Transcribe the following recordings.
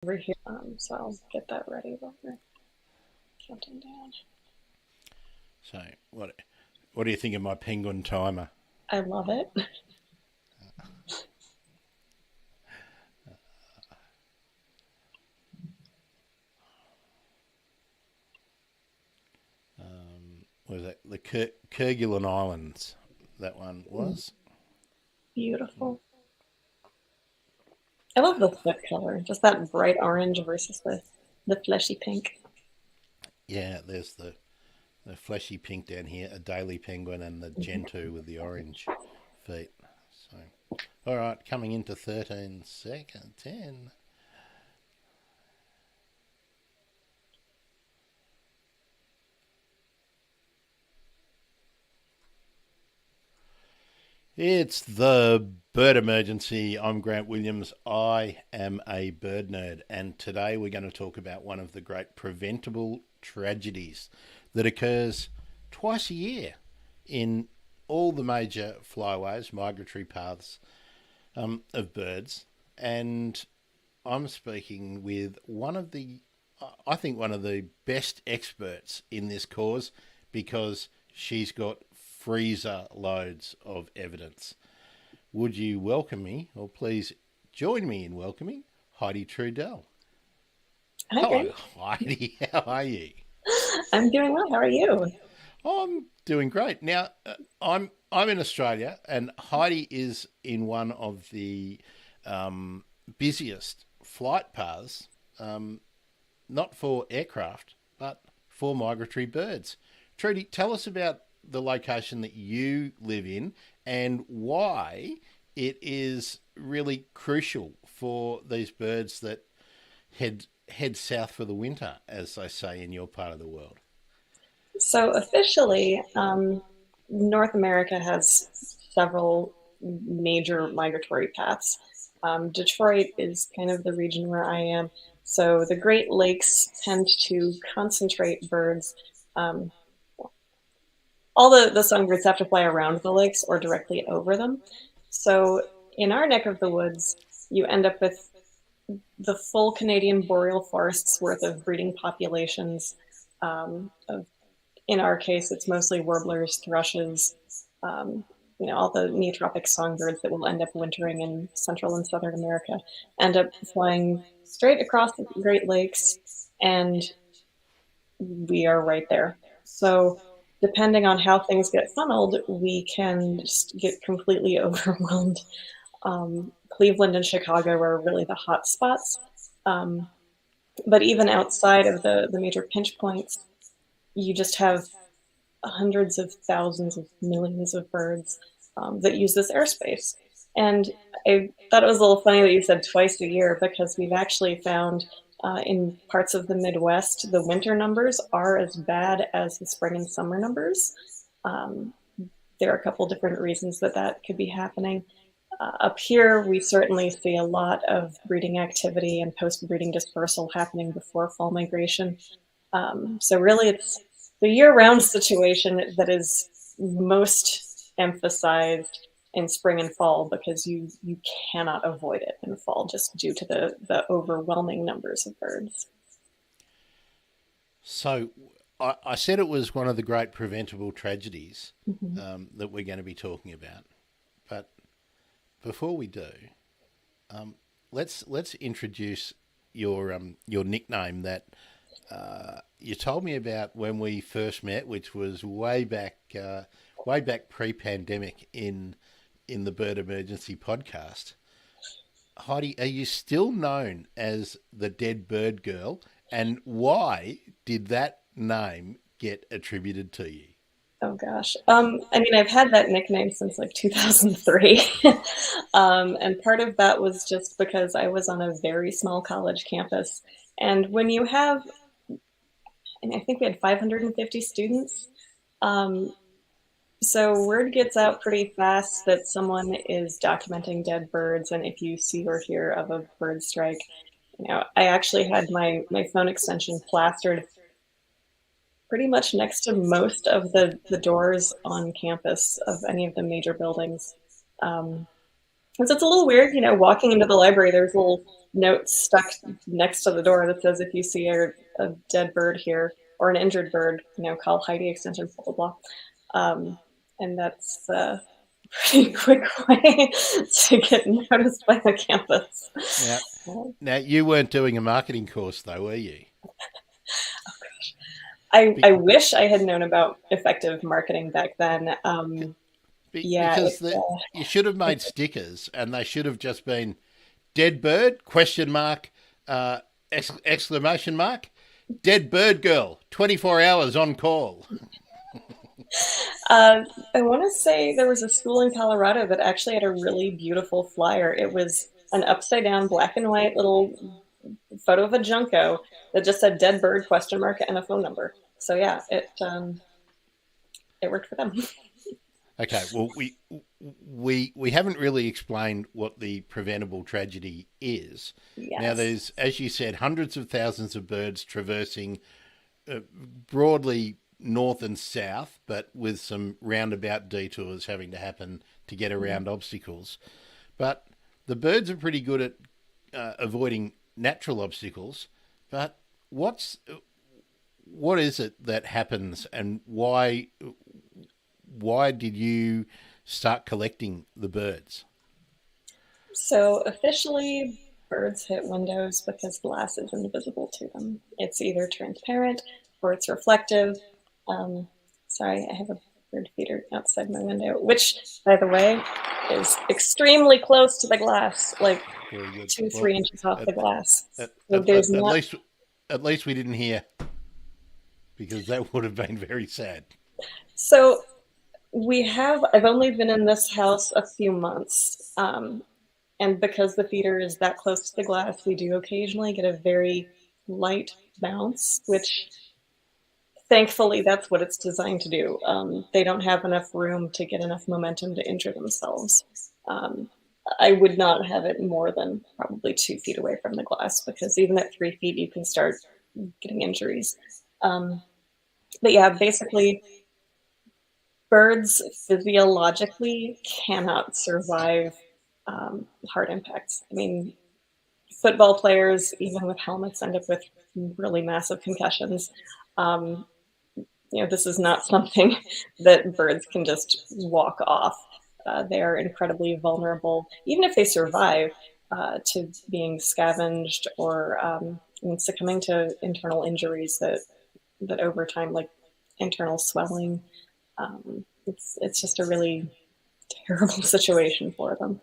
over here, so I'll get that ready while we're counting down. So, what do you think of my penguin timer? I love it. Was it the Kerguelen Islands? That one was. Beautiful. I love the foot color, just that bright orange versus the fleshy pink. Yeah, there's the fleshy pink down here, a daily penguin, and the gentoo with the orange feet. So, all right, coming into 13 seconds, 10. It's the bird emergency. I'm Grant Williams. I am a bird nerd, and today we're going to talk about one of the great preventable tragedies that occurs twice a year in all the major flyways, migratory paths of birds. And I'm speaking with I think, one of the best experts in this cause because she's got freezer loads of evidence. Would you welcome me, or please join me in welcoming Heidi Trudell? Hi, Hello, Grant. Heidi. How are you? I'm doing well. How are you? I'm doing great. Now, I'm in Australia, and Heidi is in one of the busiest flight paths, not for aircraft, but for migratory birds. Trudy, tell us about the location that you live in and why it is really crucial for these birds that head south for the winter, as they say in your part of the world. So officially, North America has several major migratory paths. Detroit is kind of the region where I am. So the Great Lakes tend to concentrate birds. Um, all the songbirds have to fly around the lakes or directly over them. So in our neck of the woods, you end up with the full Canadian boreal forests worth of breeding populations of, in our case, it's mostly warblers, thrushes, um, all the neotropic songbirds that will end up wintering in Central and Southern America, end up flying straight across the Great Lakes, and we are right there. So, depending on how things get funneled, we can just get completely overwhelmed. Cleveland and Chicago are really the hot spots. Um, but even outside of the major pinch points, you just have hundreds of thousands of millions of birds that use this airspace. And I thought it was a little funny that you said twice a year because we've actually found in parts of the Midwest, the winter numbers are as bad as the spring and summer numbers. Um, there are a couple different reasons that that could be happening. Up here, we certainly see a lot of breeding activity and post-breeding dispersal happening before fall migration. So really, it's the year-round situation that is most emphasized in spring and fall because you cannot avoid it in fall just due to the overwhelming numbers of birds. So, I said it was one of the great preventable tragedies Mm-hmm. that we're going to be talking about. But before we do, let's introduce your nickname that you told me about when we first met, which was way back pre-pandemic in the Bird Emergency podcast. Heidi, are you still known as the Dead Bird Girl, and why did that name get attributed to you? Oh gosh. I mean, I've had that nickname since like 2003. And part of that was just because I was on a very small college campus. And when you have, and I think we had 550 students, um, so word gets out pretty fast that someone is documenting dead birds. And if you see or hear of a bird strike, I actually had my phone extension plastered pretty much next to most of the doors on campus of any of the major buildings. Because it's a little weird, walking into the library, there's little note stuck next to the door that says, if you see a dead bird here or an injured bird, call Heidi extension, blah, blah, blah. And that's a pretty quick way to get noticed by the campus. Now, Um, now you weren't doing a marketing course though, were you? I Be- wish I had known about effective marketing back then. Yeah, because you should have made stickers, and they should have just been dead bird question mark exclamation mark dead bird girl 24 hours on call. uh, I want to say there was a school in Colorado that actually had a really beautiful flyer. It was an upside down black and white little photo of a junco that just said "dead bird?" question mark and a phone number. So yeah, it worked for them. Okay, well we haven't really explained what the preventable tragedy is. Now Yes. there's, as you said, hundreds of thousands of birds traversing broadly north and south, but with some roundabout detours having to happen to get around obstacles. But the birds are pretty good at avoiding natural obstacles. But what is it that happens, and why did you start collecting the birds? So officially, birds hit windows because glass is invisible to them. It's either transparent or it's reflective. Um, Sorry, I have a bird feeder outside my window, which, by the way, is extremely close to the glass, like Very good. two, Well, 3 inches off at, the glass. at, So there's at not. least we didn't hear, because that would have been very sad. So I've only been in this house a few months. And because the feeder is that close to the glass, we do occasionally get a very light bounce, which thankfully that's what it's designed to do. They don't have enough room to get enough momentum to injure themselves. Um, I would not have it more than probably 2 feet away from the glass, because even at 3 feet, you can start getting injuries. Um, but yeah, basically, birds physiologically cannot survive hard impacts. I mean, football players, even with helmets, end up with really massive concussions. Um, this is not something that birds can just walk off. They are incredibly vulnerable, even if they survive, to being scavenged or succumbing to internal injuries that over time, like internal swelling. It's just a really terrible situation for them.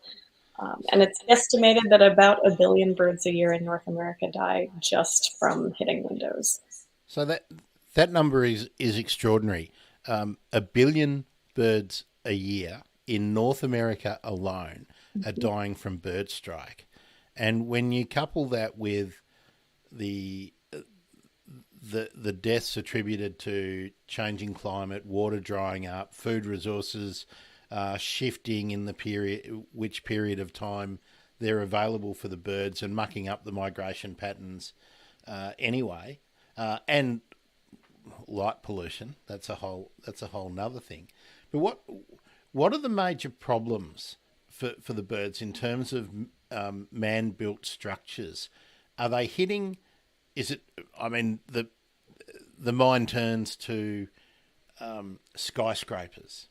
And it's estimated that about 1 billion birds a year in North America die just from hitting windows. So that number is extraordinary. 1 billion birds a year in North America alone are dying from bird strike, and when you couple that with the the deaths attributed to changing climate, water drying up, food resources shifting in the period of time they're available for the birds, and mucking up the migration patterns anyway, and light pollution. That's a whole nother thing. But what are the major problems for the birds in terms of man-built structures? Are they hitting? Is it? I mean, the mind turns to skyscrapers.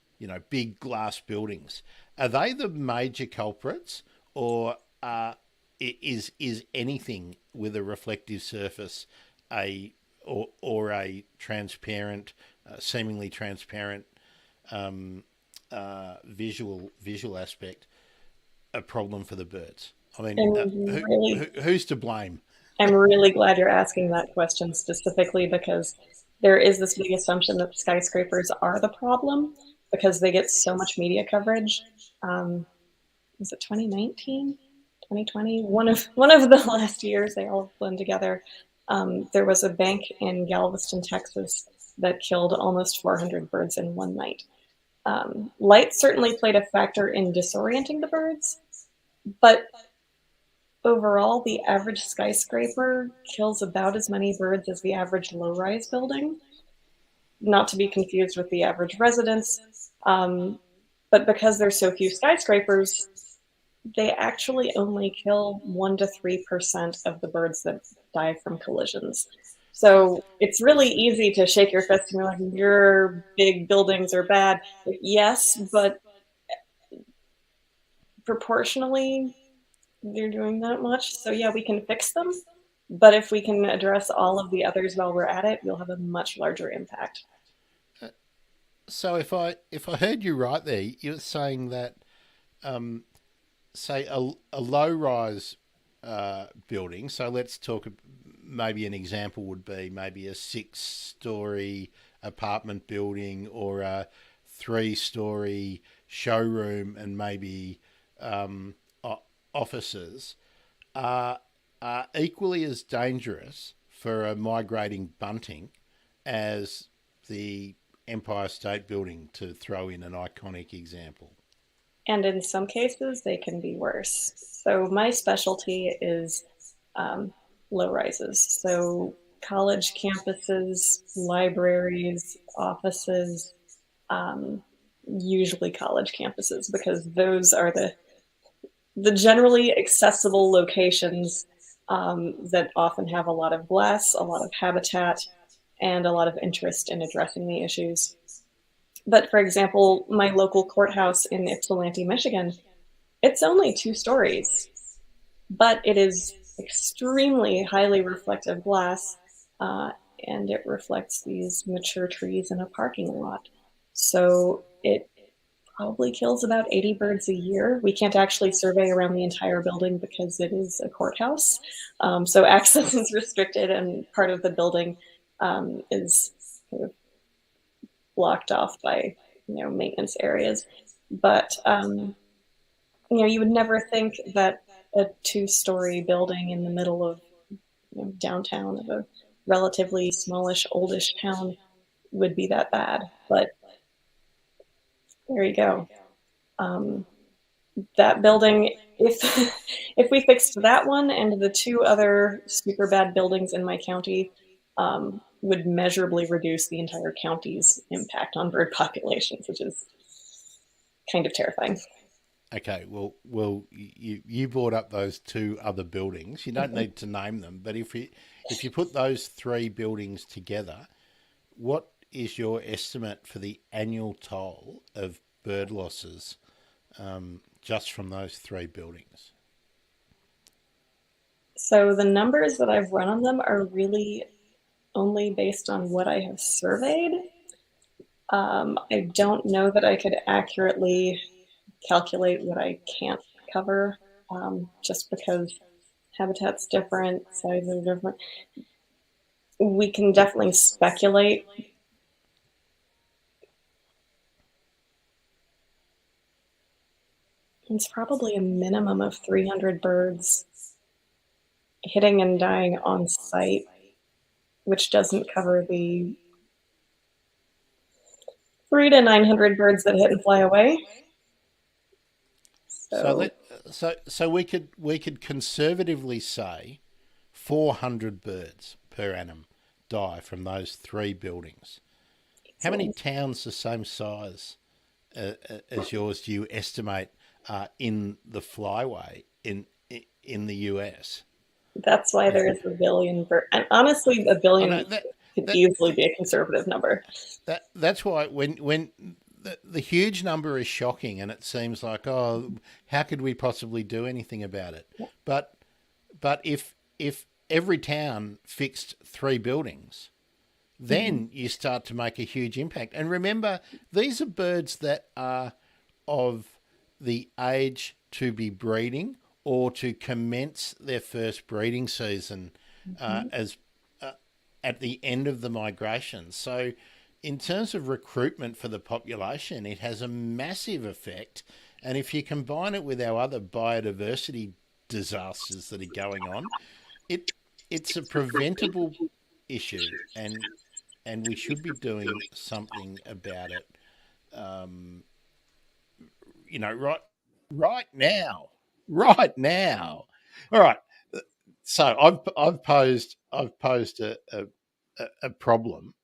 Big glass buildings. Are they the major culprits, or is anything with a reflective surface or a transparent, seemingly transparent visual aspect a problem for the birds? I mean, who's to blame? I'm really glad you're asking that question specifically, because there is this big assumption that skyscrapers are the problem because they get so much media coverage. Um, was it 2019, 2020? One of the last years, they all blend together. There was a bank in Galveston, Texas, that killed almost 400 birds in one night. Light certainly played a factor in disorienting the birds, but overall, the average skyscraper kills about as many birds as the average low-rise building, not to be confused with the average residence. But because there's so few skyscrapers, They actually only kill 1 to 3% of the birds that die from collisions. So, So it's really easy to shake your fist and be like, your big buildings are bad. Yes, but proportionally, they're doing that much. So yeah, we can fix them. But if we can address all of the others while we're at it, we'll have a much larger impact. so if I heard you right there, you're saying that say a low rise building. So let's talk. Maybe an example would be maybe a 6-story apartment building or a 3-story showroom and maybe offices are equally as dangerous for a migrating bunting as the Empire State Building, to throw in an iconic example. And in some cases, they can be worse. So my specialty is um, low rises. So college campuses, libraries, offices, um, usually college campuses, because those are the generally accessible locations that often have a lot of glass, a lot of habitat, and a lot of interest in addressing the issues. But for example, my local courthouse in Ypsilanti, Michigan, it's only 2 stories, but it is extremely highly reflective glass, uh, and it reflects these mature trees in a parking lot. So it probably kills about 80 birds a year. We can't actually survey around the entire building because it is a courthouse. So access is restricted, and part of the building is kind of blocked off by maintenance areas. But you would never think that a 2 story building in the middle of downtown of a relatively smallish, oldish town would be that bad. But there you go. Um, that building, if if we fixed that one and the two other super bad buildings in my county, would measurably reduce the entire county's impact on bird populations, which is kind of terrifying. Okay, well, you brought up those two other buildings. You don't need to name them, but if you put those three buildings together, what is your estimate for the annual toll of bird losses just from those three buildings? So the numbers that I've run on them are really only based on what I have surveyed. I don't know that I could accurately calculate what I can't cover, just because habitat's different, sizes are different. We can definitely speculate. It's probably a minimum of 300 birds hitting and dying on site, which doesn't cover the 3 to 900 birds that hit and fly away. So So let so we could conservatively say 400 birds per annum die from those three buildings. How many excellent. towns the same size as yours do you estimate are in the flyway in the US? That's why there is a billion birds. And honestly, a I know billion that could that easily be a conservative number. that's why when the huge number is shocking and it seems like, oh, how could we possibly do anything about it? Yeah. But if every town fixed three buildings, Mm-hmm. then you start to make a huge impact. And remember, these are birds that are of the age to be breeding or to commence their first breeding season Mm-hmm. as at the end of the migration. So, in terms of recruitment for the population, it has a massive effect. And if you combine it with our other biodiversity disasters that are going on, it it's a preventable issue, and we should be doing something about it. Um, right now, right now. All right. So I've posed a problem.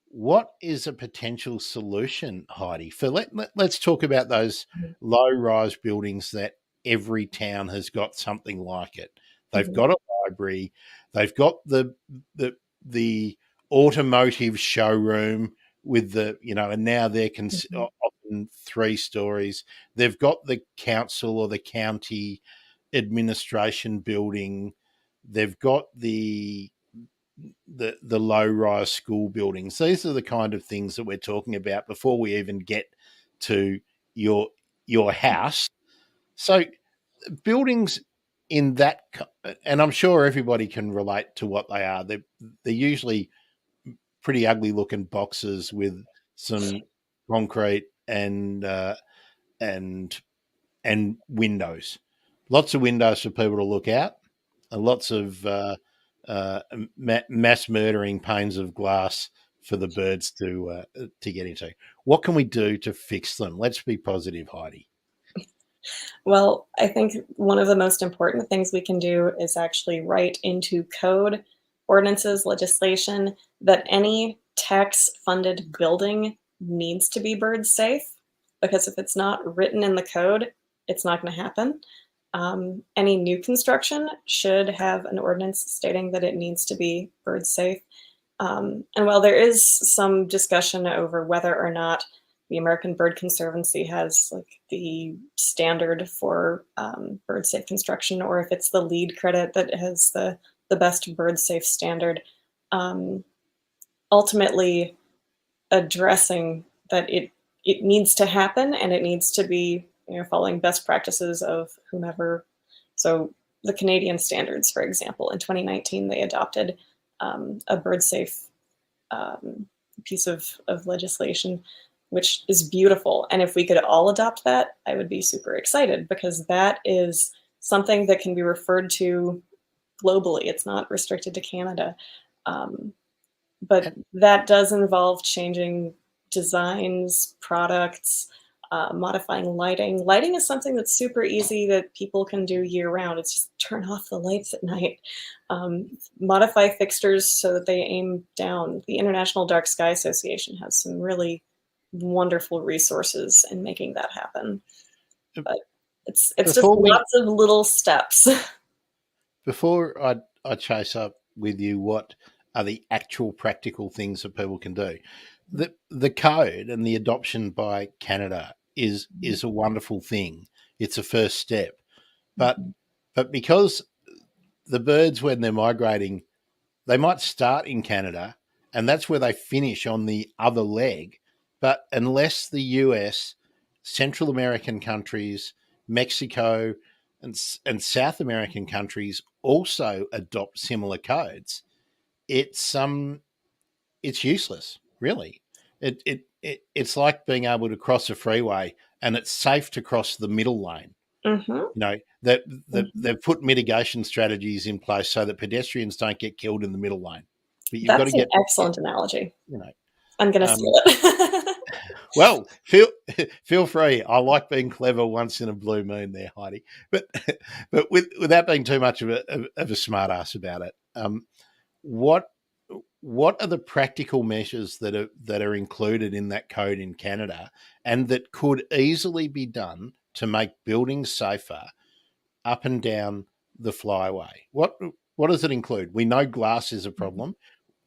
What is a potential solution, Heidi? For let's talk about those low rise buildings that every town has got something like it. They've Mhm. got a library, they've got the the automotive showroom with the, and now they're Mhm. often 3 stories. They've got the council or the county administration building. They've got the low rise school buildings. These are the kind of things that we're talking about before we even get to your your house. So buildings in that, and I'm sure everybody can relate to what they are. They're usually pretty ugly looking boxes with some concrete and and windows, lots of windows for people to look out, and lots of mass murdering panes of glass for the birds to get into. What can we do to fix them? Let's be positive, Heidi. Well, I think one of the most important things we can do is actually write into code, ordinances, legislation that any tax-funded building needs to be bird safe, because if it's not written in the code, it's not going to happen. Any new construction should have an ordinance stating that it needs to be bird safe. And while there is some discussion over whether or not the American Bird Conservancy has like the standard for bird safe construction, or if it's the lead credit that has the best bird safe standard, um, ultimately addressing that it needs to happen and it needs to be, following best practices of whomever. So the Canadian standards, for example, in 2019 they adopted a bird safe um, piece of legislation, which is beautiful. And if we could all adopt that, I would be super excited because that is something that can be referred to globally. It's not restricted to Canada. Um, but And that does involve changing designs, products, modifying lighting. Lighting is something that's super easy that people can do year round. It's just turn off the lights at night. Modify fixtures so that they aim down. The International Dark Sky Association has some really wonderful resources in making that happen. But it's just before we lots of little steps. before I chase up with you, what are the actual practical things that people can do? The code and the adoption by Canada is a wonderful thing. It's a first step, but because the birds, when they're migrating, they might start in Canada and that's where they finish on the other leg. But unless the US, Central American countries, Mexico, and South American countries also adopt similar codes, it's it's useless, really. It's like being able to cross a freeway and it's safe to cross the middle lane. Hmm. That Hmm. they've put mitigation strategies in place so that pedestrians don't get killed in the middle lane. But you've got to That's an get excellent analogy. you know. I'm going to steal Um, it. well, feel free. I like being clever once in a blue moon, there, Heidi. But without being too much of a smart ass about it, what what are the practical measures that are included in that code in Canada, and that could easily be done to make buildings safer up and down the flyway? What does it include? We know glass is a problem.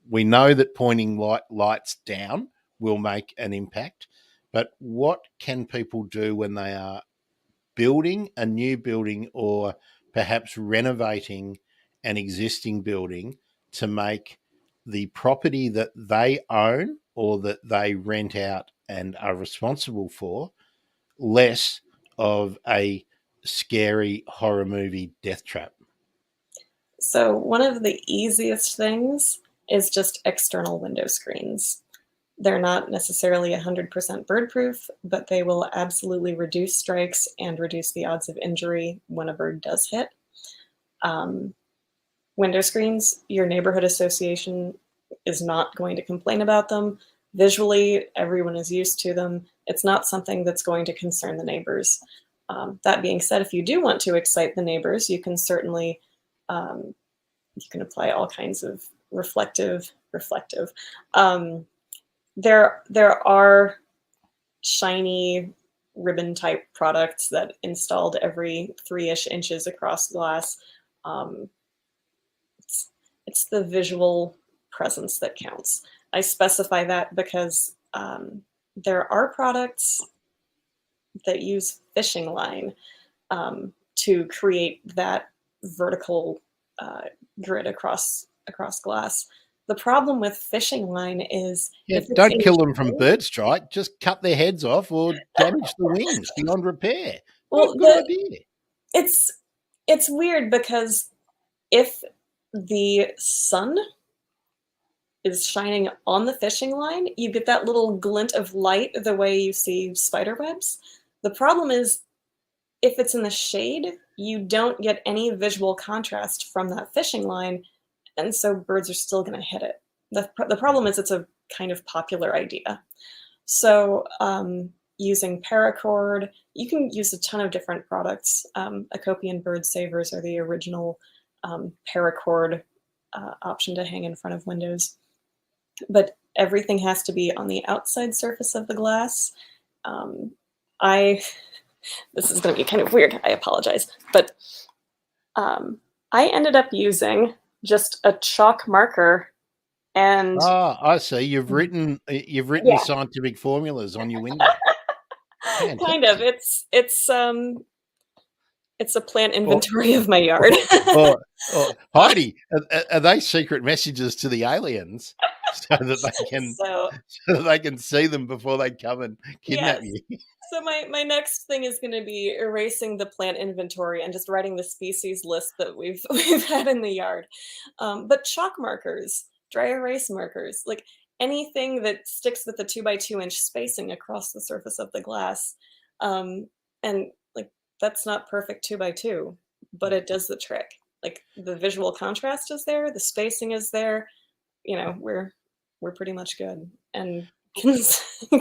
We know that pointing lights down will make an impact, but what can people do when they are building a new building or perhaps renovating an existing building to make the property that they own or that they rent out and are responsible for less of a scary horror movie death trap? So one of the easiest things is just external window screens. They're not necessarily 100% bird proof, but they will absolutely reduce strikes and reduce the odds of injury when a bird does hit. Um, Window screens, your neighborhood association is not going to complain about them. Visually, everyone is used to them. It's not something that's going to concern the neighbors. That being said, if you do want to excite the neighbors, you can certainly um, you can apply all kinds of reflective. Um, there are shiny ribbon type products that installed every 3-ish inches across glass. Um, it's, it's the visual presence that counts. I specify that because there are products that use fishing line to create that vertical uh, grid across glass. The problem with fishing line is Yeah, if it's don't in kill them from shade, bird strike. Just cut their heads off or damage the wings beyond repair. What a well, good idea. it's it's weird because if the sun is shining on the fishing line, you get that little glint of light the way you see spider webs. The problem is if it's in the shade, you don't get any visual contrast from that fishing line, and so birds are still going to hit it. The problem is it's a kind of popular idea. So using paracord, you can use a ton of different products. Acopian bird savers are the original paracord option to hang in front of windows. But everything has to be on the outside surface of the glass. Um, I This is going to be kind of weird. I apologize, but I ended up using just a chalk marker and Ah, I see. You've written yeah, scientific formulas on your window. kind of. Fantastic. It's a plant Or, inventory of my yard. or, or Heidi, are they secret messages to the aliens so that they can So so that they can see them before they come and kidnap yes. you? So my next thing is going to be erasing the plant inventory and just writing the species list that we've we've had in the yard. But chalk markers, dry erase markers, like anything that sticks with the 2 by 2 inch spacing across the surface of the glass, and like that's not perfect 2 by 2, but it does the trick. Like the visual contrast is there, the spacing is there. We're pretty much good. And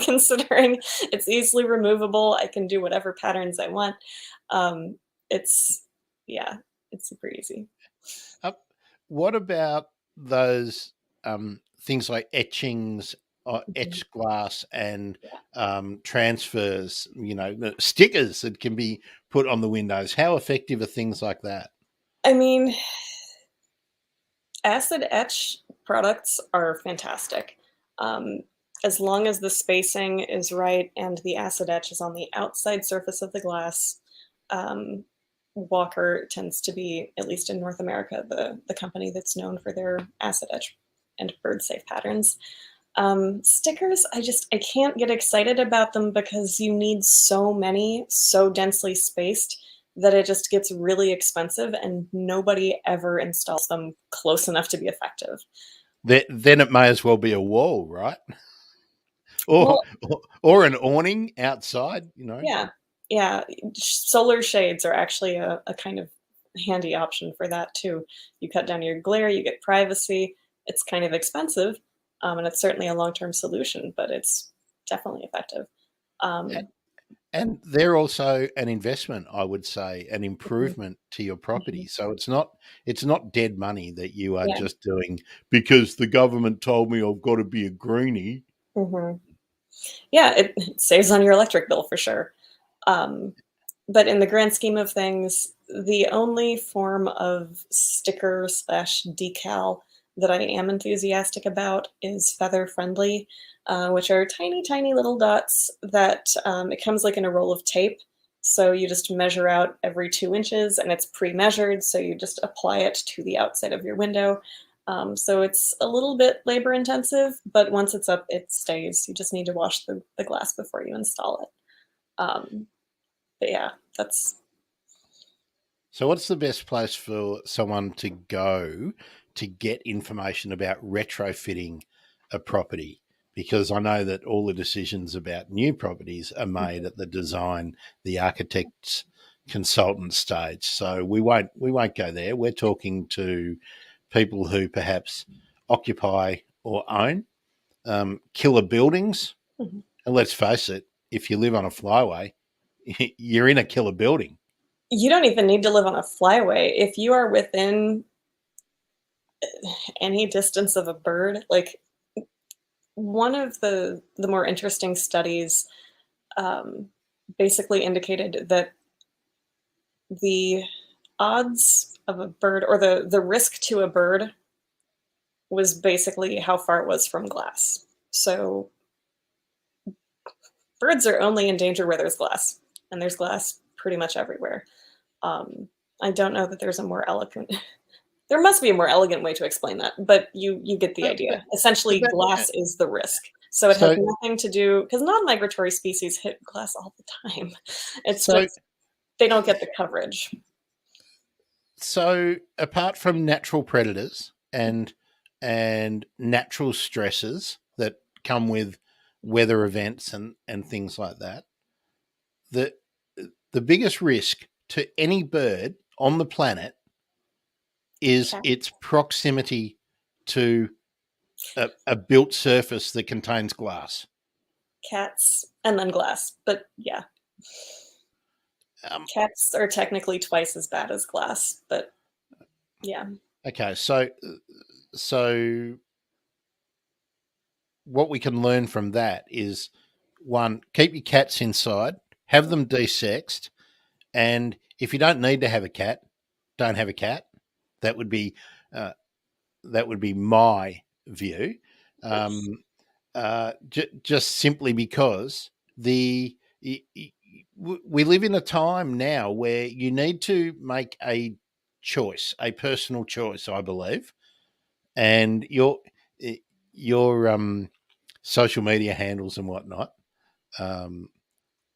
considering it's easily removable, I can do whatever patterns I want. Um, it's yeah, it's super easy. Uh, what about those things like etchings, Mhm. etched glass, and Yeah. transfers? The stickers that can be put on the windows. How effective are things like that? I mean, acid etch products are fantastic. Um, as long as the spacing is right and the acid etch is on the outside surface of the glass, um, Walker tends to be, at least in North America, the company that's known for their acid etch and bird safe patterns. Stickers, I can't get excited about them because you need so many, so densely spaced that it just gets really expensive and nobody ever installs them close enough to be effective. Then it may as well be a wall, right? Or Well, or an awning outside. yeah, yeah. Solar shades are actually a kind of handy option for that too. You cut down your glare, you get privacy. It's kind of expensive, and it's certainly a long-term solution, but it's definitely effective. Um, And they're also an investment, I would say, an mhm, improvement to your property. mhm. So it's not dead money that you are Yeah. just doing because the government told me I've got to be a greenie. Mhm. Yeah, it saves on your electric bill for sure. Um, but in the grand scheme of things, the only form of sticker slash decal that I am enthusiastic about is feather friendly, which are tiny, tiny little dots that it comes like in a roll of tape. So you just measure out every 2 inches and it's pre-measured. So you just apply it to the outside of your window. So it's a little bit labor intensive, but once it's up, it stays. You just need to wash the glass before you install it. Um, but yeah, that's So what's the best place for someone to go to get information about retrofitting a property? Because I know that all the decisions about new properties are made mhm, at the design, the architect's consultant stage. So we won't go there. We're talking to people who perhaps occupy or own killer buildings. mhm. And let's face it, if you live on a flyway, you're in a killer building. You don't even need to live on a flyway. If you are within any distance of a bird, like one of the more interesting studies, um, basically indicated that the odds of a bird, or the risk to a bird, was basically how far it was from glass. So birds are only in danger where there's glass, and there's glass pretty much everywhere. Um, I don't know that there's a more eloquent. There must be a more elegant way to explain that, but you get the But, but, idea. Essentially, but glass is the risk. So it has so nothing to do, because non-migratory species hit glass all the time. It's so just they don't get the coverage. so apart from natural predators and natural stresses that come with weather events and things like that, the the biggest risk to any bird on the planet is Cat, its proximity to a built surface that contains glass. cats, and then glass. But yeah, Um, cats are technically twice as bad as glass. But yeah, okay, so what we can learn from that is one, keep your cats inside, have them desexed, and if you don't need to have a cat, don't have a cat. That would be uh, that would be my view. yes. Um, just simply because we live in a time now where you need to make a choice, a personal choice, I believe, and your social media handles and whatnot um,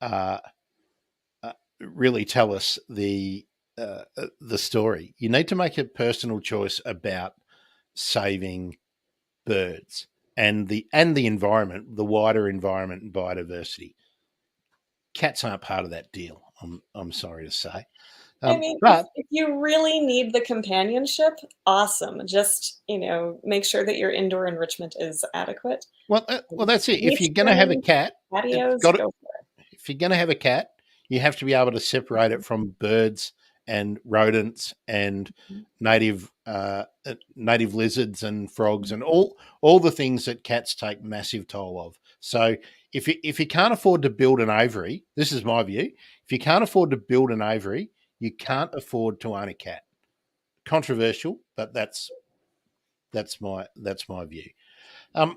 uh, really tell us the story. You need to make a personal choice about saving birds and the environment, the wider environment and biodiversity. Cats aren't part of that deal. I'm sorry to say, I mean, but if you really need the companionship, awesome. Just, make sure that your indoor enrichment is adequate. well, that's it. If Leaf you're going to have a springs, cat, it's patios, got to, go for it. if you're going to have a cat, you have to be able to separate it from birds and rodents and Mhm. native lizards and frogs and all the things that cats take massive toll of. So if you can't afford to build an aviary, this is my view. If you can't afford to build an aviary, you can't afford to own a cat. Controversial, but that's my view. Um,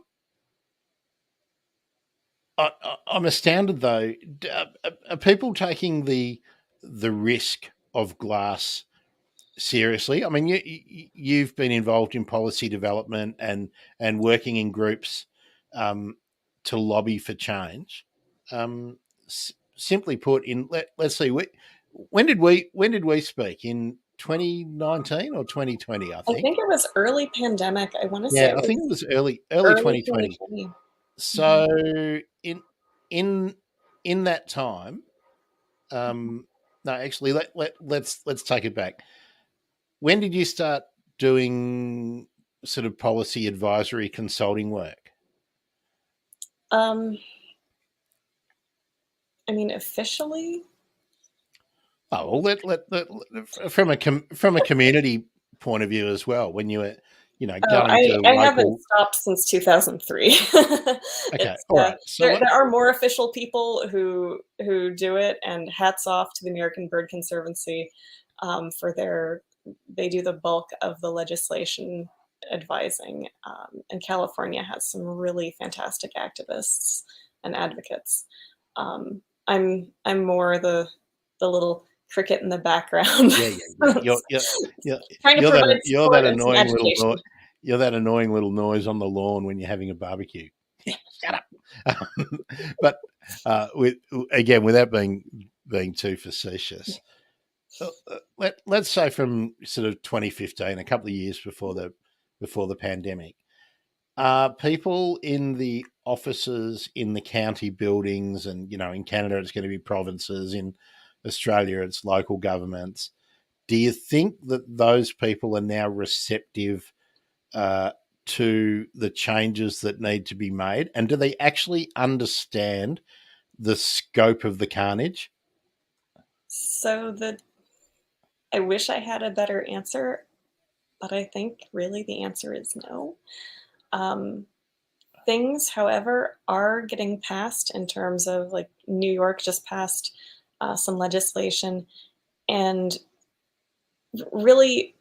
I'm astounded though. Are people taking the risk of glass seriously? I mean, you've been involved in policy development and working in groups um, to lobby for change. Simply put, let's see, when did we speak in 2019 or 2020? I I think. think it was early pandemic. I want to say Yeah, it I think it was was early early 2020. 2020. Mhm. So in in that time, um, no, actually, let's take it back. When did you start doing sort of policy advisory consulting work? Um, I mean, officially, Oh, well, from from a community point of view as well. When you were, oh, going I to I haven't local. stopped since 2003. Okay, It's all right. So there are more official people who do it, and hats off to the American Bird Conservancy for they do the bulk of the legislation advising. And California has some really fantastic activists and advocates. I'm more the little cricket in the background, yeah. You're trying to provide you're that support and some annoying little education. you're that annoying little noise on the lawn when you're having a barbecue. Shut up. But with again, without being too facetious, let's say from sort of 2015, a couple of years before the pandemic, people in the offices in the county buildings, and in Canada it's going to be provinces, in Australia it's local governments. Do you think that those people are now receptive uh, to the changes that need to be made, and do they actually understand the scope of the carnage? So I wish I had a better answer, but I think really the answer is no. Um, Things, however, are getting passed in terms of like New York just passed some legislation, and really,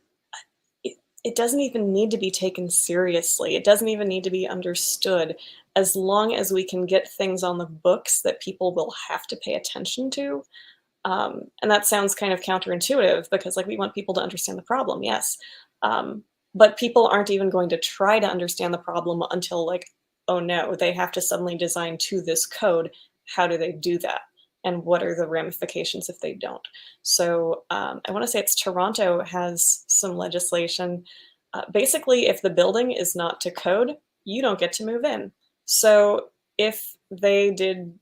it doesn't even need to be taken seriously. It doesn't even need to be understood as long as we can get things on the books that people will have to pay attention to. And that sounds kind of counterintuitive because, like, we want people to understand the problem, yes. Um, but people aren't even going to try to understand the problem until, like, oh no, they have to suddenly design to this code. How do they do that? And what are the ramifications if they don't? So I want to say it's Toronto has some legislation. Basically, if the building is not to code, you don't get to move in. So if they did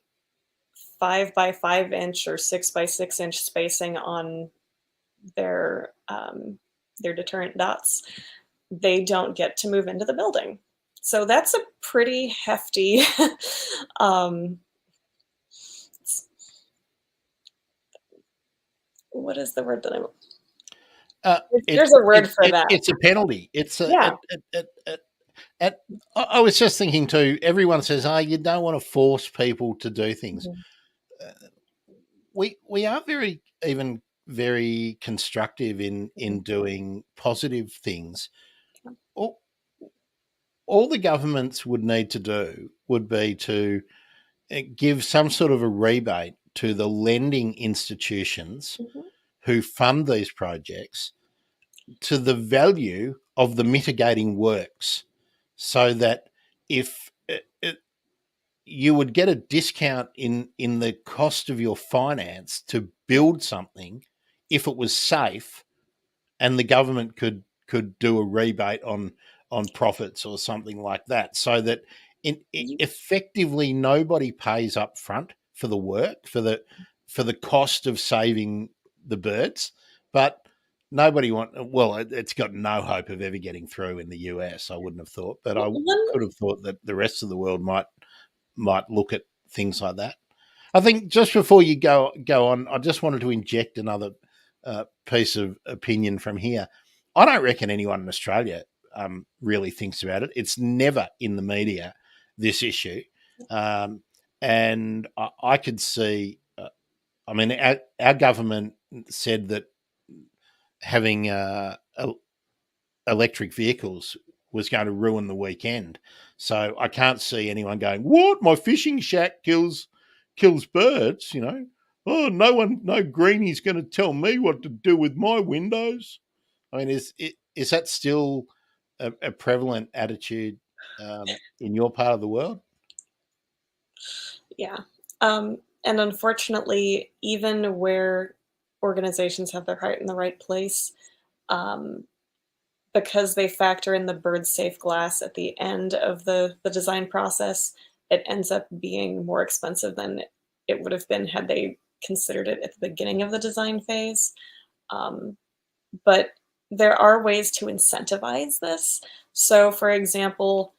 5 by 5 inch or 6 by 6 inch spacing on their their deterrent dots, they don't get to move into the building. So that's a pretty hefty. um, what is the word that I'm? There's a word for that. It's a penalty. It's a Yeah. and I was just thinking too. Everyone says, "Oh, you don't want to force people to do things." Mhm. We are very constructive in Mhm. doing positive things. All, all the governments would need to do would be to give some sort of a rebate to the lending institutions Mhm. who fund these projects to the value of the mitigating works, so that if you would get a discount in the cost of your finance to build something if it was safe, and the government could do a rebate on profits or something like that, so that You, effectively nobody pays up front for the work, for the cost of saving the birds, but nobody want well it's got no hope of ever getting through in the US, I wouldn't have thought, but I one, could have thought that the rest of the world might look at things like that. I think just before you go on, I just wanted to inject another piece of opinion from here. I don't reckon anyone in Australia really thinks about it. It's never in the media, this issue, um, and I could see. I mean, our government said that having electric vehicles was going to ruin the weekend. So I can't see anyone going, "What? My fishing shack kills birds?" You know, oh, no greenie's going to tell me what to do with my windows. I mean, is that still a prevalent attitude in your part of the world? yeah. And unfortunately, even where organizations have their heart in the right place, um, because they factor in the bird safe glass at the end of the design process, it ends up being more expensive than it would have been had they considered it at the beginning of the design phase. Um, but there are ways to incentivize this. So, for example,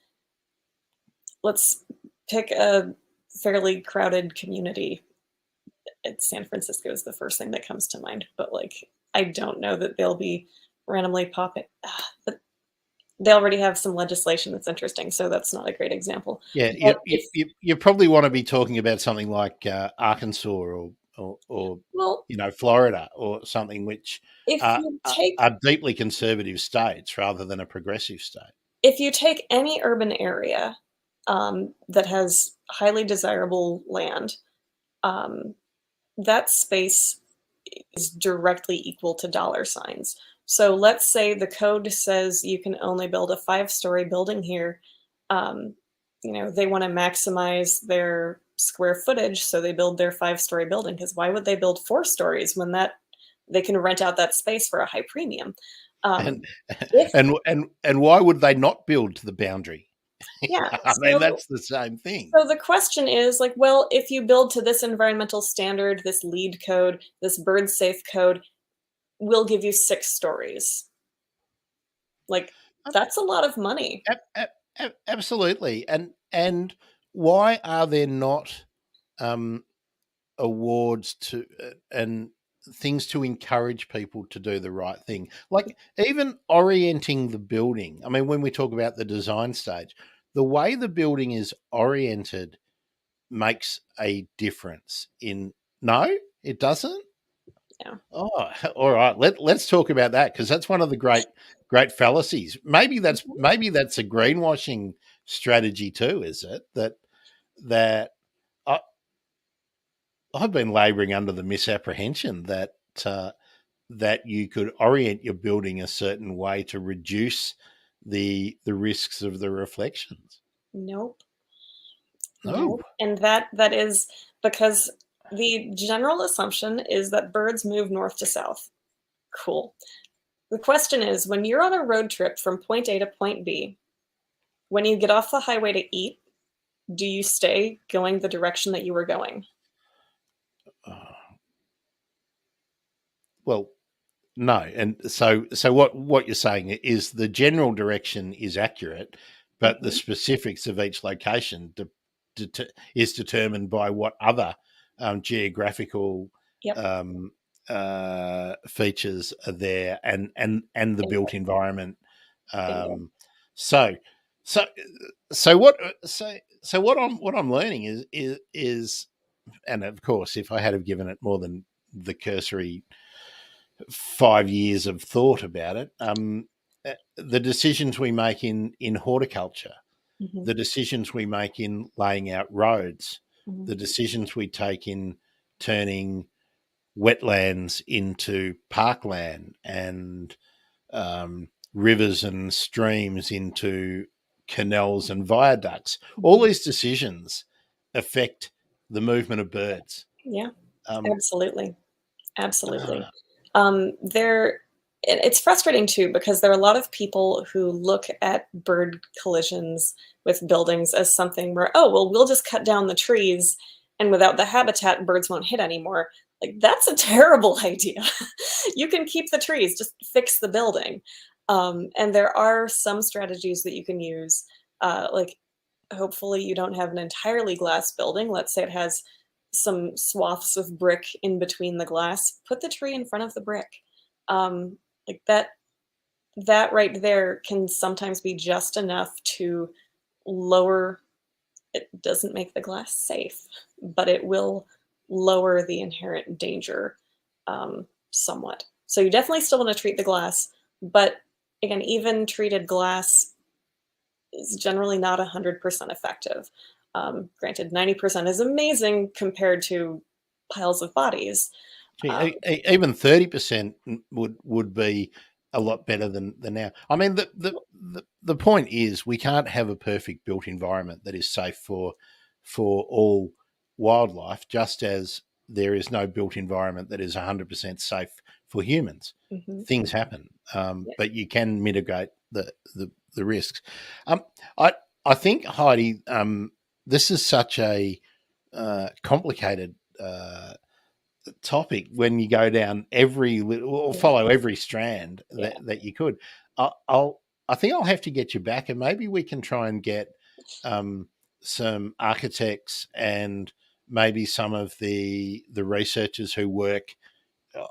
let's pick a fairly crowded community. San Francisco is the first thing that comes to mind, but like I don't know that they'll be randomly popping. But they already have some legislation that's interesting, so that's not a great example. Yeah, But if you probably want to be talking about something like Arkansas or well, Florida or something which if you take are deeply conservative states rather than a progressive state. if you take any urban area that has highly desirable land, um, that space is directly equal to dollar signs. So let's say the code says you can only build a 5 story building here. Um, they want to maximize their square footage, so they build their 5 story building. Because why would they build 4 stories when that they can rent out that space for a high premium? Um, And if and why would they not build to the boundary? Yeah, I mean, that's the same thing. so the question is like, well, if you build to this environmental standard, this lead code, this bird safe code, we'll give you 6 stories. Like, that's a lot of money. Absolutely. And why are there not um, awards to and things to encourage people to do the right thing? Like even orienting the building. I mean, when we talk about the design stage, the way the building is oriented makes a difference in. No, it doesn't. Yeah. Oh, all right. Let's talk about that, because that's one of the great fallacies. Maybe that's a greenwashing strategy too. Is it that I, I've been labouring under the misapprehension uh, that you could orient your building a certain way to reduce the risks of the reflections. Nope. Oh, Nope. And that is because the general assumption is that birds move north to south. Cool. The question is, when you're on a road trip from point A to point B, when you get off the highway to eat, do you stay going the direction that you were going? uh, well, no. And so what you're saying is the general direction is accurate, but the Mhm. specifics of each location is determined by what other geographical Yep. um, features are there, and the built Bingo. environment. Bingo. Um, so so so what so what I'm learning is, and of course, if I had have given it more than the cursory 5 years of thought about it, the decisions we make in horticulture, Mhm. the decisions we make in laying out roads, Mhm. the decisions we take in turning wetlands into parkland, and rivers and streams into canals and viaducts. All Mhm. these decisions affect the movement of birds. Yeah, Um, absolutely. Absolutely. There it's frustrating too because there are a lot of people who look at bird collisions with buildings as something where, oh, well, we'll just cut down the trees and without the habitat, birds won't hit anymore. Like that's a terrible idea. You can keep the trees, just fix the building. And there are some strategies that you can use, like hopefully you don't have an entirely glass building. Let's say it has some swaths of brick in between the glass. Put the tree in front of the brick. Like that right there can sometimes be just enough to lower. It doesn't make the glass safe, but it will lower the inherent danger somewhat. So you definitely still want to treat the glass, but again, even treated glass is generally not 100% effective. Granted, 90% is amazing compared to piles of bodies. Um, Even 30% would be a lot better than now. I mean, the point is, we can't have a perfect built environment that is safe for all wildlife, just as there is no built environment that is 100% safe for humans. mhm, Things happen, yeah, but you can mitigate the risks. Um, I I think, Heidi, this is such a complicated topic when you go down every or yeah, follow every strand yeah. that you could. I'll I think I'll have to get you back, and maybe we can try and get um, some architects and maybe some of the researchers who work uh,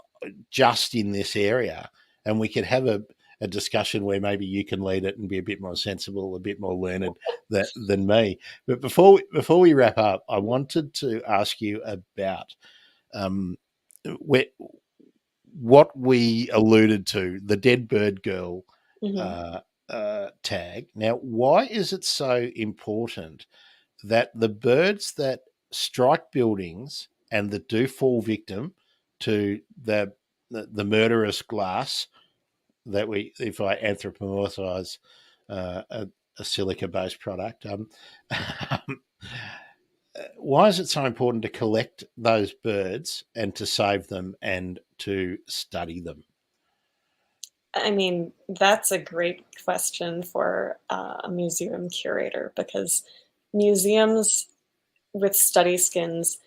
just in this area, and we could have a discussion where maybe you can lead it and be a bit more sensible, a bit more learned than me. But before we wrap up, I wanted to ask you about um, where, what we alluded to, the dead bird girl Mhm. uh, tag. Now, why is it so important that the birds that strike buildings and that do fall victim to the murderous glass that we, if I anthropomorphize a silica based product, why is it so important to collect those birds and to save them and to study them? I mean, that's a great question for a museum curator because museums with study skins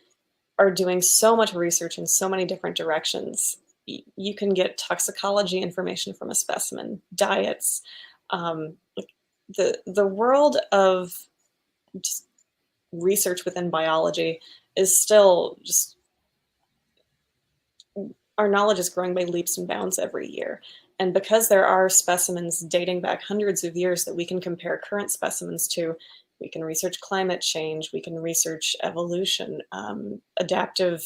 are doing so much research in so many different directions. You can get toxicology information from a specimen, diets, like the world of just research within biology is still just our knowledge is growing by leaps and bounds every year. And because there are specimens dating back hundreds of years that we can compare current specimens to, we can research climate change, we can research evolution, adaptive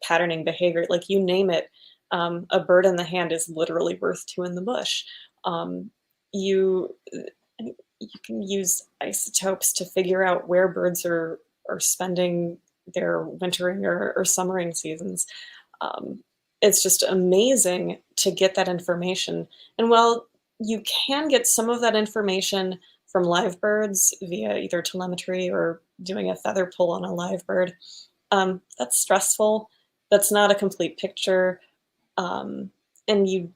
patterning behavior, like you name it. A bird in the hand is literally worth two in the bush. Um, you you can use isotopes to figure out where birds are spending their wintering or summering seasons. Um, it's just amazing to get that information. And while you can get some of that information from live birds via either telemetry or doing a feather pull on a live bird, that's stressful. That's not a complete picture. Um, and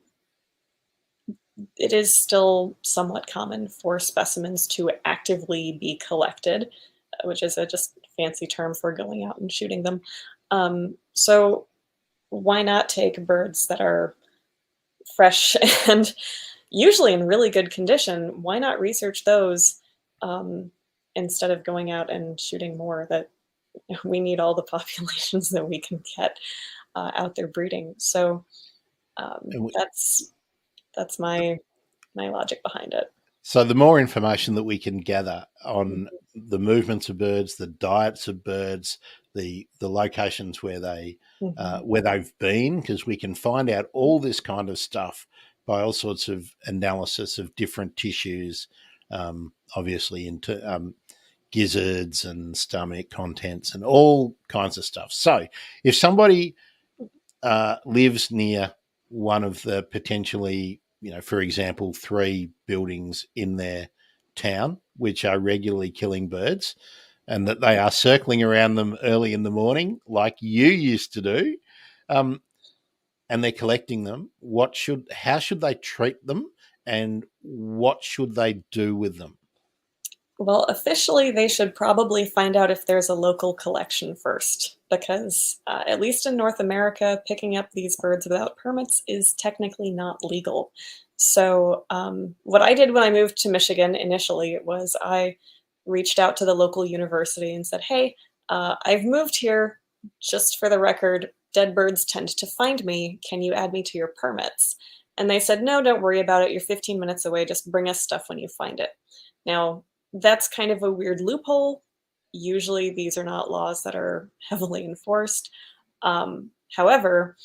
it is still somewhat common for specimens to actively be collected, which is a just fancy term for going out and shooting them. So why not take birds that are fresh and usually in really good condition? Why not research those um, instead of going out and shooting more? That we need all the populations that we can get out there breeding. So And we, that's my logic behind it. so the more information that we can gather on the movements of birds, the diets of birds, the locations Mhm. where they've been, because we can find out all this kind of stuff by all sorts of analysis of different tissues, obviously into gizzards and stomach contents and all kinds of stuff. So if somebody lives near one of the potentially, for example, three buildings in their town which are regularly killing birds, and that they are circling around them early in the morning, like you used to do, um, and they're collecting them. How should they treat them, and what should they do with them? Well, officially, they should probably find out if there's a local collection first, because at least in North America, picking up these birds without permits is technically not legal. So, what I did when I moved to Michigan initially was I reached out to the local university and said, "Hey, I've moved here. Just for the record, dead birds tend to find me. Can you add me to your permits?" And they said, "No, don't worry about it. You're 15 minutes away. Just bring us stuff when you find it." Now, that's kind of a weird loophole. Usually, these are not laws that are heavily enforced. However,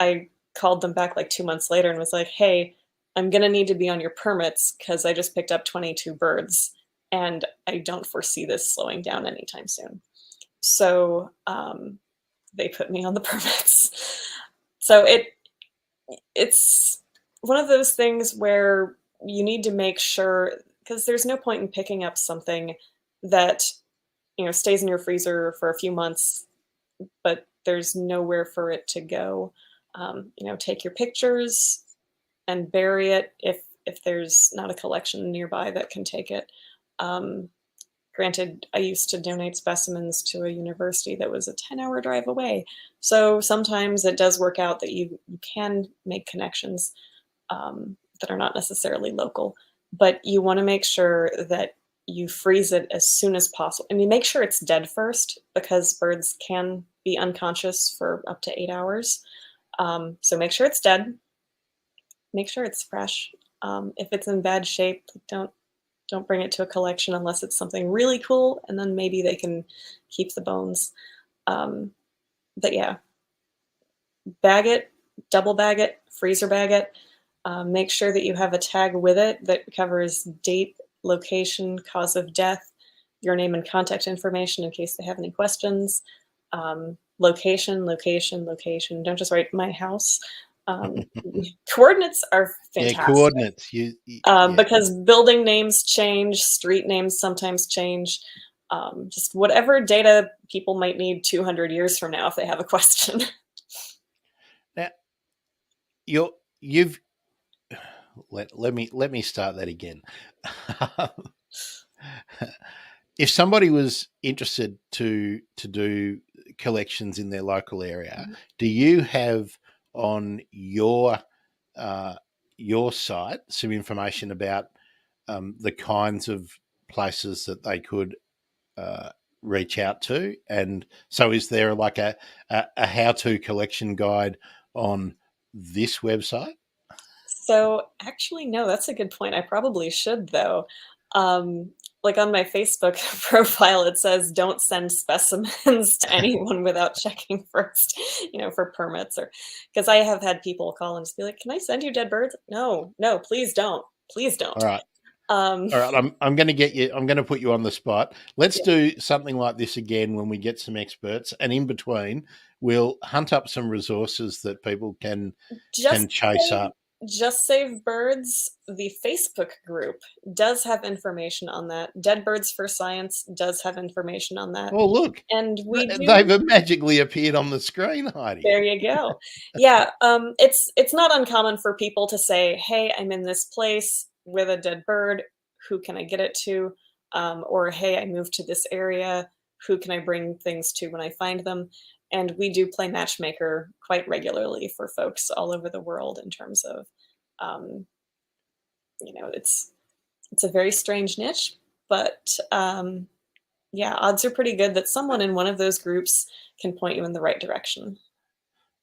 I called them back like 2 months later and was like, "Hey, I'm gonna need to be on your permits because I just picked up 22 birds, and I don't foresee this slowing down anytime soon." So they put me on the permits. So it's one of those things where you need to make sure, because there's no point in picking up something that stays in your freezer for a few months, but there's nowhere for it to go. Take your pictures and bury it if there's not a collection nearby that can take it. Um, Granted, I used to donate specimens to a university that was a 10-hour drive away, so sometimes it does work out that you can make connections that are not necessarily local, but you want to make sure that you freeze it as soon as possible. And you make sure it's dead first because birds can be unconscious for up to 8 hours. So make sure it's dead. Make sure it's fresh. If it's in bad shape, don't bring it to a collection unless it's something really cool, and then maybe they can keep the bones. Um, but yeah, bag it, double bag it, freezer bag it. Make sure that you have a tag with it that covers date, location, cause of death, your name and contact information in case they have any questions. Location, location, location. Don't just write my house. Um, Coordinates are Yeah, fantastic coordinates. Yeah. because building names change, street names sometimes change. Just whatever data people might need 200 years from now if they have a question. Now you've let me start that again. If somebody was interested to do collections in their local area, do you have on uh, your site some information about the kinds of places that they could uh, reach out to? And so, is there like a how to collection guide on this website? So actually, no, that's a good point. I probably should though. Um, like on my Facebook profile, it says don't send specimens to anyone without checking first, for permits or because I have had people call and just be like, "Can I send you dead birds?" No, no, please don't. Please All don't. right. Um, All right, I'm going to get you. I'm going to put you on the spot. Let's yeah, do something like this again when we get some experts, and in between, we'll hunt up some resources that people can just chase save up. just save birds. The Facebook group does have information on that. Dead Birds for Science does have information on that. Oh, look, And we do. they've magically appeared on the screen, Heidi. There you go. Yeah, it's not uncommon for people to say, "Hey, I'm in this place with a dead bird. Who can I get it to?" Or, "Hey, I moved to this area. Who can I bring things to when I find them?" And we do play matchmaker quite regularly for folks all over the world in terms of, um, it's a very strange niche, but yeah, odds are pretty good that someone in one of those groups can point you in the right direction.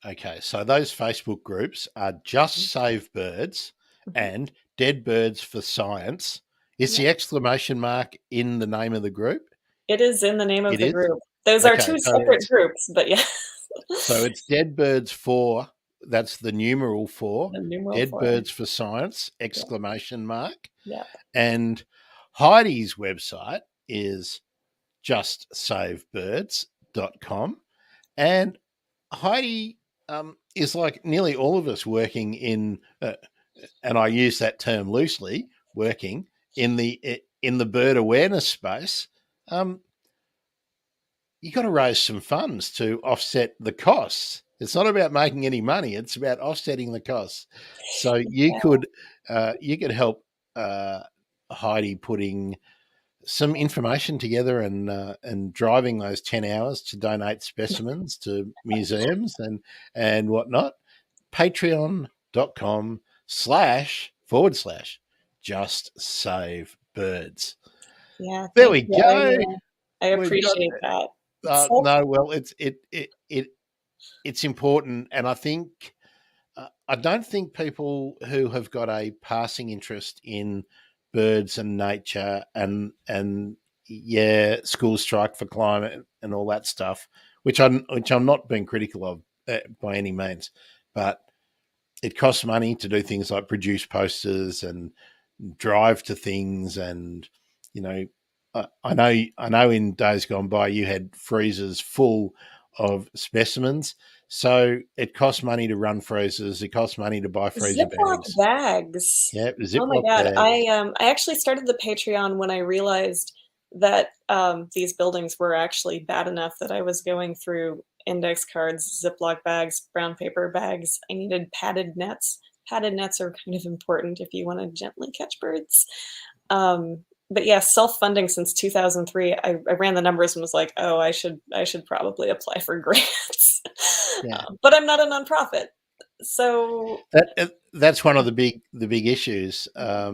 Okay, so those Facebook groups are Just Save Birds Mhm. and Dead Birds for Science. Is Yeah. the exclamation mark in the name of the group? It is in the name of It the is. group. Those are Okay, 2 separate groups, but yeah. it's Dead Birds for, that's the numeral for, The numeral Dead 4. Birds for Science, Yeah, exclamation mark. yeah, And Heidi's website is justsavebirds.com. And Heidi is like nearly all of us working in, and I use that term loosely, working in the bird awareness space. Um, you got to raise some funds to offset the costs. It's not about making any money; it's about offsetting the costs. So yeah, you could help uh, Heidi putting some information together and driving those 10 hours to donate specimens to museums and whatnot. Patreon.com// just save birds. yeah, There thank we you. go. I We've got appreciate that. It's so no. Well, it's important, and I think I don't think people who have got a passing interest in birds and nature and yeah, school strike for climate and all that stuff, which I'm not being critical of by any means, but it costs money to do things like produce posters and drive to things, and you know, I know in days gone by you had freezers full of specimens. So it costs money to run freezers. It costs money to buy freezer Ziploc bags. bags. Yeah, Oh my Ziploc god. bags. I actually started the Patreon when I realized that, these buildings were actually bad enough that I was going through index cards, Ziploc bags, brown paper bags. I needed padded nets. Padded nets are kind of important if you wanna gently catch birds. But yeah, self-funding since 2003, I ran the numbers and was like, "Oh, I should probably apply for grants." Yeah, But I'm not a nonprofit. So that's one of the big issues. yeah.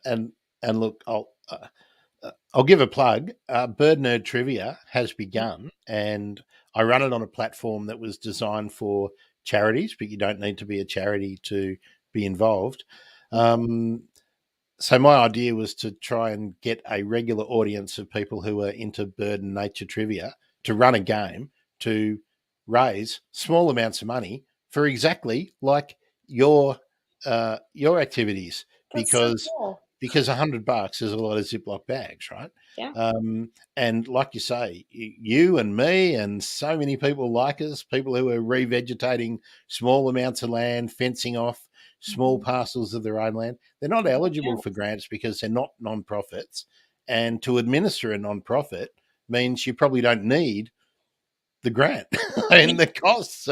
And look, I'll give a plug. Bird Nerd Trivia has begun, and I run it on a platform that was designed for charities, but you don't need to be a charity to be involved. Okay. Um, so my idea was to try and get a regular audience of people who are into bird and nature trivia to run a game to raise small amounts of money for exactly like your your activities, That's so because cool. $100 is a lot of Ziploc bags, right? Yeah. And like you say, you and me and so many people like us, people who are revegetating small amounts of land, fencing off small Mhm. parcels of their own land, they're not No eligible for chance. grants because they're not non-profits. And to administer a non-profit means you probably don't need the grant. And the costs,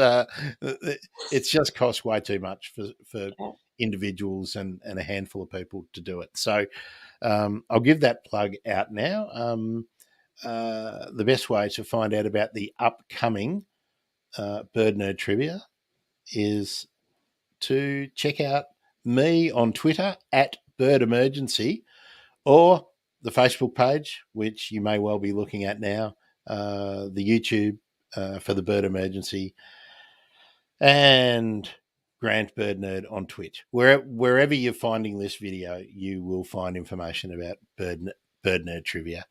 it's just cost way too much for Yeah. individuals and a handful of people to do it. So I'll give that plug out now. The best way to find out about the upcoming Bird Nerd Trivia is to check out me on Twitter at Bird Emergency, or the Facebook page, which you may well be looking at now, the YouTube for the Bird Emergency, and Grant Bird Nerd on Twitch. Wherever you're finding this video, you will find information about Bird Nerd trivia.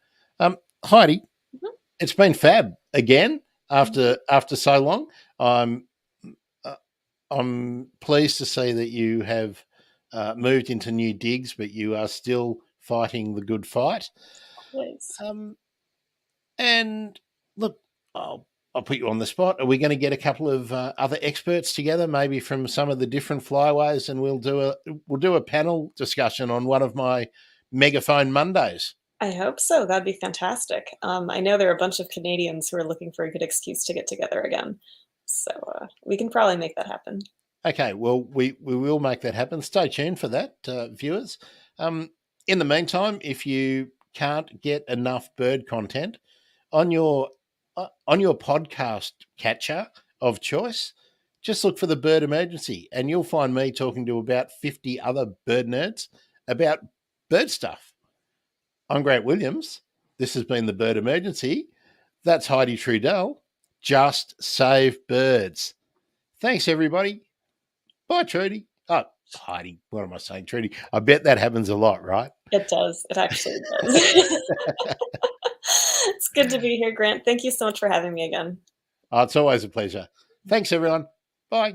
Heidi, Mhm. it's been fab again after so long. I'm I'm pleased to see that you have moved into new digs, but you are still fighting the good fight. Always. And look, I'll put you on the spot. Are we going to get a couple of other experts together, maybe from some of the different flyways, and we'll do a panel discussion on one of my Megaphone Mondays? I hope so. That'd be fantastic. I know there are a bunch of Canadians who are looking for a good excuse to get together again. So we can probably make that happen. Okay, well, we will make that happen. Stay tuned for that, viewers. In the meantime, if you can't get enough bird content on your podcast catcher of choice, just look for the Bird Emergency, and you'll find me talking to about 50 other bird nerds about bird stuff. I'm Grant Williams. This has been the Bird Emergency. That's Heidi Trudell. Just save birds. Thanks, everybody. Bye, Trudy. Oh, Heidi. What am I saying, Trudy? I bet that happens a lot, right? It does. It actually does. It's good to be here, Grant. Thank you so much for having me again. Oh, it's always a pleasure. Thanks, everyone. Bye.